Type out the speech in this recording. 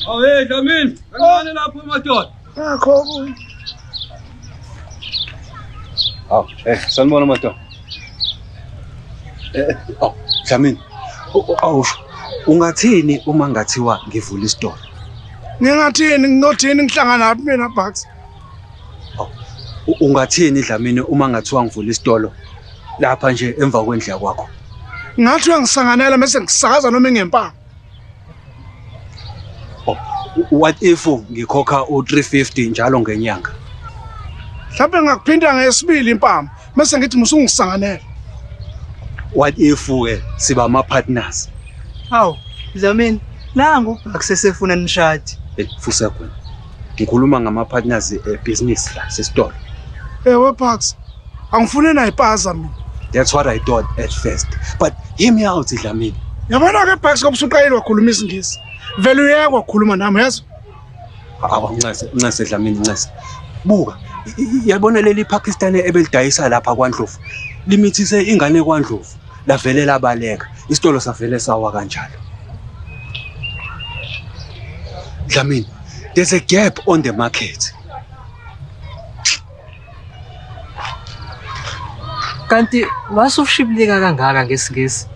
Hey Dlamini, kancane lapho madoda. Akho. Sanibona madoda. Dlamini. Awusho. Ungathini uma ngathiwa ngivula isitolo? Ngingathini nginothini ngihlangana nathi mina Bucks. Ungathini Dlamini uma ngathiwa ngivula isitolo lapha nje emva kwendlela kwakho? Ngathi ngisanganela bese ngisakaza noma ngempama. What if ngikhokha u350 njalo ngenyanga? Mhlawumbe ngakuphinda ngesibili impama bese ngithi musungisanganela. What if siba ama partners? Hawu, Dlamini, nangu akusesefuna nishadi. Fusa kwena. Ngikhuluma ngama partners business la sesitolo. Ewe Bucks. Angifune nayipaza mina. That's what I thought at first. But hear me out Dlamini. Yabona ke Bucks kobusuqayile wakhuluma isingisi. Vele uyeke wakhuluma nami yazi. Ncase Dlamini ncase. Buka, yabona leli Pakistan ebelidayisa lapha kwaNdlovu. Limithise ingane kwaNdlovu. Lavele labaleka. Isitolo savele sawa kanjalo. Dlamini, there's a gap on the market. Kanti wasufshibilika kangaka ngesingisi?